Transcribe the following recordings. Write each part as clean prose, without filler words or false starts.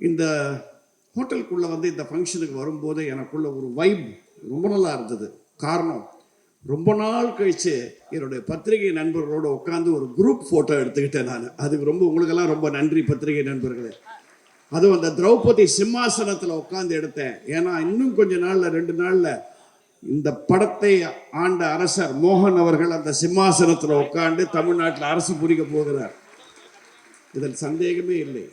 இந்த ஹோட்டலுக்குள்ளே வந்து இந்த ஃபங்க்ஷனுக்கு வரும்போது எனக்குள்ள ஒரு வைப் ரொம்ப நல்லா இருந்தது. காரணம், ரொம்ப நாள் கழித்து என்னுடைய பத்திரிகை நண்பர்களோடு உட்காந்து ஒரு குரூப் ஃபோட்டோ எடுத்துக்கிட்டேன் நான். அதுக்கு உங்களுக்கெல்லாம் ரொம்ப நன்றி பத்திரிகை நண்பர்களே. அதுவும் அந்த திரௌபதி சிம்மாசனத்தில் உட்காந்து எடுத்தேன். ஏன்னா இன்னும் கொஞ்ச நாளில் 2 நாளில் இந்த படத்தை ஆண்ட அரசர் மோகன் அவர்கள் அந்த சிம்மாசனத்தில் உட்காந்து தமிழ்நாட்டில் அரசு புரிக்க போகிறார். இதில் சந்தேகமே இல்லை.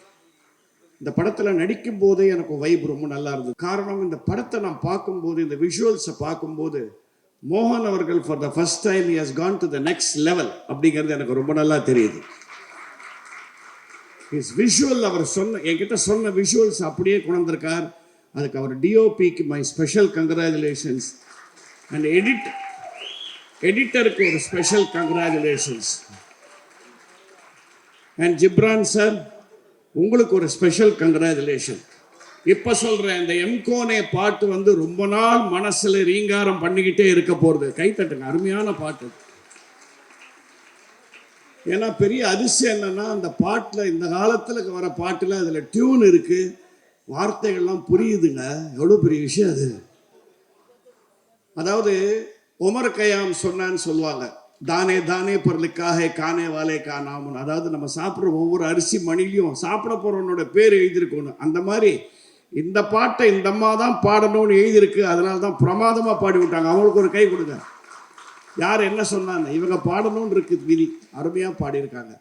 இந்த படத்தில் நடிக்கும் போதே எனக்கு வைப் ரொம்ப நல்லா இருந்தது. காரணம், இந்த படத்தை நான் பார்க்கும்போது, இந்த விஷுவல்ஸை பார்க்கும்போது, மோகன் அவர்கள் for the first time he has gone to the next level அப்படிங்கிறது எனக்கு ரொம்ப நல்லா தெரியுது. ஹிஸ் விஷுவல், அவர் என்கிட்ட சொன்ன விஷுவல்ஸ் அப்படியே கொண்டிருக்கார். அதுக்கு அவர் டிஓபிக்கு மை ஸ்பெஷல் கங்க்ராச்சுலேஷன்ஸ் அண்ட் எடிட்டருக்கு ஒரு special congratulations. And Ghibran sir, உங்களுக்கு ஒரு ஸ்பெஷல் கங்க்ராச்சுலேஷன். இப்போ சொல்கிறேன், இந்த எம்கோனே பாட்டு வந்து ரொம்ப நாள் மனசில் ரீங்காரம் பண்ணிக்கிட்டே இருக்க போகிறது. கைத்தட்டுங்க, அருமையான பாட்டு. ஏன்னா பெரிய அதிசயம் என்னன்னா, அந்த பாட்டில், இந்த காலத்தில் வர பாட்டில் அதில் டியூன் இருக்குது, வார்த்தைகள்லாம் புரியுதுங்க. எவ்வளோ பெரிய விஷயம் அது. அதாவது உமர் கயாம் சொன்னான்னு சொல்லுவாங்க, தானே தானே பொருளுக்காக கானே வாலே கா நாமன். அதாவது நம்ம சாப்பிட்ற ஒவ்வொரு அரிசி மணிலையும் சாப்பிட போகிறவனோட பேர் எழுதியிருக்கணும். அந்த மாதிரி இந்த பாட்டை இந்த அம்மா தான் பாடணும்னு எழுதியிருக்கு. அதனால தான் பிரமாதமாக பாடி விட்டாங்க. அவங்களுக்கு ஒரு கை கொடுங்க. யார் என்ன சொன்னாங்க, இவங்க பாடணும்னு இருக்கு விதி. அருமையாக பாடியிருக்காங்க.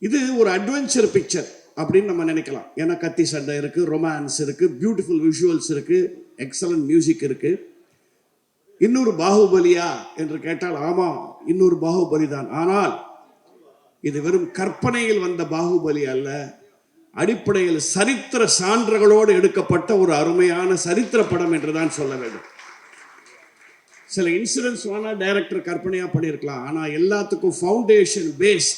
இது ஒரு அட்வென்ச்சர் பிக்சர் அப்படின்னு நம்ம நினைக்கலாம். ஏன்னா கத்தி சண்டை இருக்குது, ரொமான்ஸ் இருக்குது, பியூட்டிஃபுல் விஷுவல்ஸ் இருக்குது, எக்ஸலண்ட் மியூசிக் இருக்குது. இன்னொரு பாகுபலியா என்று கேட்டால் ஆமாம், இன்னொரு பாகுபலி தான். ஆனால் இது வெறும் கற்பனையில் வந்த பாகுபலி அல்ல. அடிப்படையில் சரித்திர சான்றுகளோடு எடுக்கப்பட்ட ஒரு அருமையான சரித்திர படம் என்றுதான் சொல்ல வேண்டும். சில இன்சிடென்ட்ஸ் வேணா டைரக்டர் கற்பனையாக பண்ணியிருக்கலாம். ஆனால் எல்லாத்துக்கும் ஃபவுண்டேஷன் பேஸ்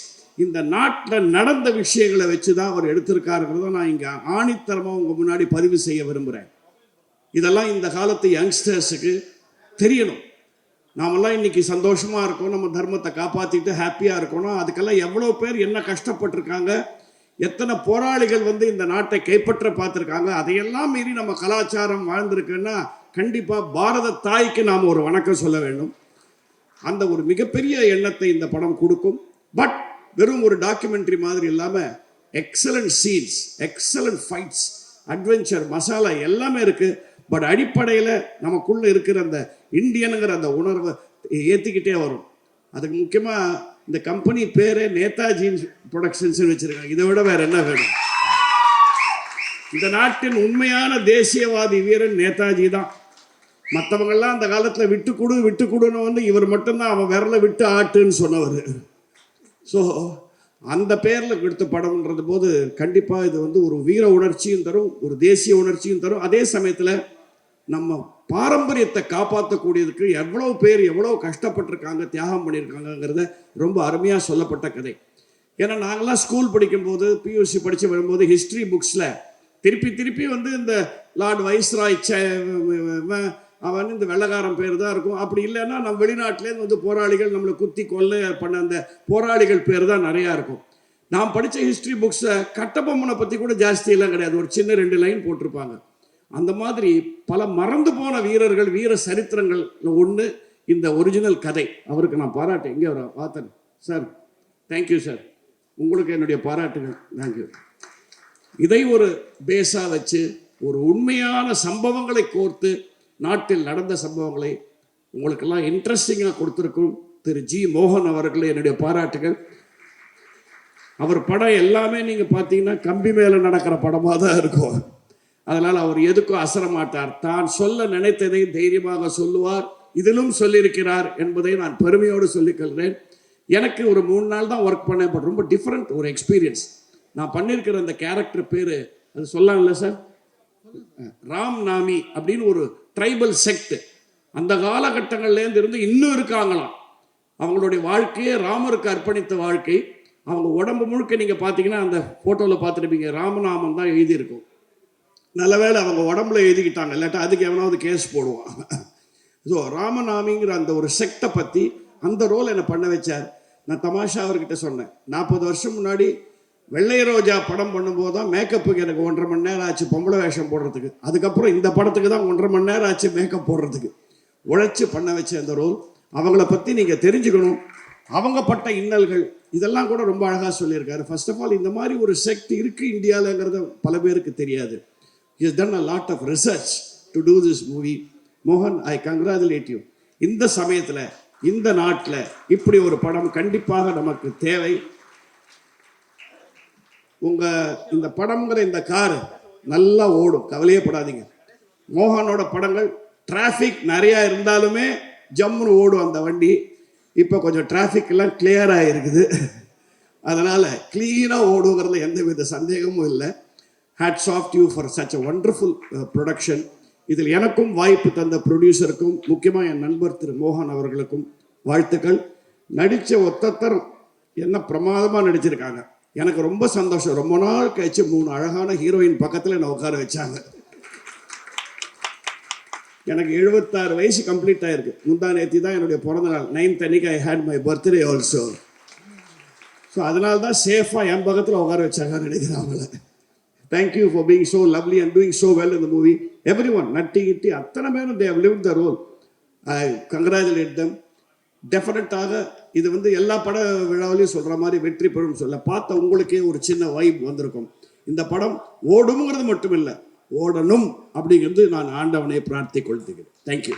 இந்த நாட்டில் நடந்த விஷயங்களை வச்சு தான் அவர் எடுத்திருக்காருங்கிறத நான் இங்கே ஆணித்தரமாக உங்கள் முன்னாடி பதிவு செய்ய விரும்புகிறேன். இதெல்லாம் இந்த காலத்து யங்ஸ்டர்ஸுக்கு தெரியணும். நாமெல்லாம் இன்னைக்கு சந்தோஷமாக இருக்கோம், நம்ம தர்மத்தை காப்பாற்றிட்டு ஹாப்பியாக இருக்கணும். அதுக்கெல்லாம் எவ்வளோ பேர் என்ன கஷ்டப்பட்டிருக்காங்க, எத்தனை போராளிகள் வந்து இந்த நாட்டை கைப்பற்ற பார்த்துருக்காங்க. அதையெல்லாம் மீறி நம்ம கலாச்சாரம் வாழ்ந்திருக்குன்னா கண்டிப்பாக பாரத தாய்க்கு நாம் ஒரு வணக்கம் சொல்ல வேண்டும். அந்த ஒரு மிகப்பெரிய எண்ணத்தை இந்த படம் கொடுக்கும். பட் வெறும் ஒரு டாக்குமெண்ட்ரி மாதிரி இல்லாமல் excellent scenes, excellent fights, adventure masala எல்லாமே இருக்குது. பட் அடிப்படையில் நமக்குள்ளே இருக்கிற அந்த இந்தியனுங்கிற அந்த உணர்வை ஏற்றிக்கிட்டே வரும். அதுக்கு முக்கியமாக இந்த கம்பெனி பேரே நேதாஜி ப்ரொடக்ஷன்ஸ் வச்சுருக்காங்க. இதை விட வேறு என்ன வேணும்? இந்த நாட்டின் உண்மையான தேசியவாதி வீரன் நேதாஜி தான். மற்றவங்கெல்லாம் அந்த காலத்தில் விட்டு கொடுன்னு வந்து இவர் மட்டும்தான் அவன் விரலை விட்டு ஆட்டுன்னு சொன்னவர். ஸோ அந்த பேரில் எடுத்த படம்ன்றது போது கண்டிப்பாக இது வந்து ஒரு வீர உணர்ச்சியும் தரும், ஒரு தேசிய உணர்ச்சியும் தரும். அதே சமயத்தில் நம்ம பாரம்பரியத்தை காப்பாற்றக்கூடியதுக்கு எவ்வளோ பேர் எவ்வளோ கஷ்டப்பட்டிருக்காங்க, தியாகம் பண்ணியிருக்காங்கங்கிறத ரொம்ப அருமையாக சொல்லப்பட்ட கதை. ஏன்னா நாங்கள்லாம் ஸ்கூல் படிக்கும்போது, பியூசி படித்து வரும்போது ஹிஸ்ட்ரி புக்ஸில் திருப்பி வந்து இந்த லார்ட் வைஸ்ராய் அவன் இந்த வெள்ளக்காரன் பேர் தான் இருக்கும். அப்படி இல்லைன்னா நம்ம வெளிநாட்டிலேருந்து வந்து போராளிகள் நம்மளை குத்தி கொல்ல பண்ண அந்த போராளிகள் பேர் தான் நிறையா இருக்கும். நான் படித்த ஹிஸ்ட்ரி புக்ஸை கட்டபொம்மனை பற்றி கூட ஜாஸ்தியெல்லாம் கிடையாது, ஒரு சின்ன 2 லைன் போட்டிருப்பாங்க. அந்த மாதிரி பல மறந்து போன வீரர்கள், வீர சரித்திரங்கள் ஒன்று இந்த ஒரிஜினல் கதை. அவருக்கு நான் பாராட்டேன். இங்கே அவர் பார்த்தேன் சார், தேங்க்யூ சார், உங்களுக்கு என்னுடைய பாராட்டுகள், தேங்க்யூ. இதை ஒரு பேஸாக வச்சு ஒரு உண்மையான சம்பவங்களை கோர்த்து நாட்டில் நடந்த சம்பவங்களை உங்களுக்கெல்லாம் இன்ட்ரெஸ்டிங்காக கொடுத்துருக்கும் திரு ஜி மோகன் அவர்களே என்னுடைய பாராட்டுகள். அவர் படம் எல்லாமே நீங்கள் பார்த்தீங்கன்னா கம்பி மேலே நடக்கிற படமாக தான் இருக்கும். அதனால் அவர் எதுக்கும் அசர மாட்டார். தான் சொல்ல நினைத்ததை தைரியமாக சொல்லுவார். இதிலும் சொல்லியிருக்கிறார் என்பதை நான் பெருமையோடு சொல்லிக்கொள்கிறேன். எனக்கு ஒரு 3 நாள் தான் ஒர்க் பண்ணேன். பட் ரொம்ப டிஃப்ரெண்ட் ஒரு எக்ஸ்பீரியன்ஸ். நான் பண்ணியிருக்கிற அந்த கேரக்டர் பேர் அது சொல்லலாம்ல சார், ராம் நாமி அப்படின்னு ஒரு ட்ரைபல் செக்ட். அந்த காலகட்டங்கள்லேருந்து இருந்து இன்னும் இருக்காங்களாம். அவங்களுடைய வாழ்க்கையே ராமருக்கு அர்ப்பணித்த வாழ்க்கை. அவங்க உடம்பு முழுக்க நீங்கள் பார்த்தீங்கன்னா அந்த ஃபோட்டோவில் பார்த்துருப்பீங்க, ராமநாமம் தான் எழுதியிருக்கும். நல்ல வேளை அவங்க உடம்புல எழுதிக்கிட்டாங்க, இல்லாட்டா அதுக்கு எவனாவது கேஸ் போடுவான். ஸோ ராமநாமிங்கிற அந்த ஒரு செக்டை பற்றி அந்த ரோல் என்னை பண்ண வச்சார். நான் தமாஷா அவர்கிட்ட சொன்னேன், 40 வருஷம் முன்னாடி வெள்ளை ரோஜா படம் பண்ணும்போது தான் மேக்கப்புக்கு எனக்கு 1.5 மணி நேரம் ஆச்சு பொம்பளை வேஷம் போடுறதுக்கு. அதுக்கப்புறம் இந்த படத்துக்கு தான் 1.5 மணி நேரம் ஆச்சு மேக்கப் போடுறதுக்கு. உழைச்சி பண்ண வச்ச அந்த ரோல். அவங்கள பற்றி நீங்கள் தெரிஞ்சுக்கணும். அவங்க பட்ட இன்னல்கள் இதெல்லாம் கூட ரொம்ப அழகாக சொல்லியிருக்காரு. ஃபர்ஸ்ட் ஆஃப் ஆல் இந்த மாதிரி ஒரு செக்ட் இருக்குது இந்தியாவிலங்கிறது பல பேருக்கு தெரியாது. He has done a lot of research to do this movie. மோகன், I congratulate you. இந்த சமயத்தில் இந்த நாட்டில் இப்படி ஒரு படம் கண்டிப்பாக நமக்கு தேவை. இந்த படம்ங்கிற இந்த கார் நல்லா ஓடும், கவலையே படாதீங்க. மோகனோட படங்கள் டிராஃபிக் நிறையா இருந்தாலுமே ஜம்முன்னு ஓடும் அந்த வண்டி. இப்போ கொஞ்சம் டிராஃபிக் எல்லாம் கிளியராக இருக்குது, அதனால் க்ளீனாக ஓடுங்கிறதுல எந்தவித சந்தேகமும் இல்லை. Hats off you for such a wonderful production. இதில் எனக்கும் வாய்ப்பு தந்த ப்ரொடியூசருக்கும் முக்கியமாக என் நண்பர் திரு மோகன் அவர்களுக்கும் வாழ்த்துக்கள். நடித்த ஒத்தத்தர் என்ன பிரமாதமாக நடிச்சிருக்காங்க. எனக்கு ரொம்ப சந்தோஷம். ரொம்ப நாள் கழிச்சு 3 அழகான ஹீரோயின் பக்கத்தில் என்னை உட்கார வச்சாங்க. எனக்கு 76 வயசு கம்ப்ளீட் ஆகிருக்கு. முந்தா நேற்று தான் என்னுடைய பிறந்த நாள். 9th அன்னைக்கு I hate my birthday also. So அதனால தான் சேஃபாக என் பக்கத்தில் உட்கார வச்சாங்க நினைக்கிறேன் அவங்கள. Thank you for being so lovely and doing so well in the movie. Everyone Natty Kitty அத்தனை பேரும் they have lived the role. I congratulate them. டெஃபினட்டாக இது எல்லா பட விழாவிலையும் சொல்கிற மாதிரி வெற்றி பெறும் சொல்ல பார்த்த உங்களுக்கே ஒரு சின்ன வைப் வந்திருக்கும். இந்த படம் ஓடுங்கிறது மட்டும் இல்லை, ஓடணும் அப்படிங்கிறது நான் ஆண்டவனை பிரார்த்திக் கொள்கிறேன். தேங்க்யூ.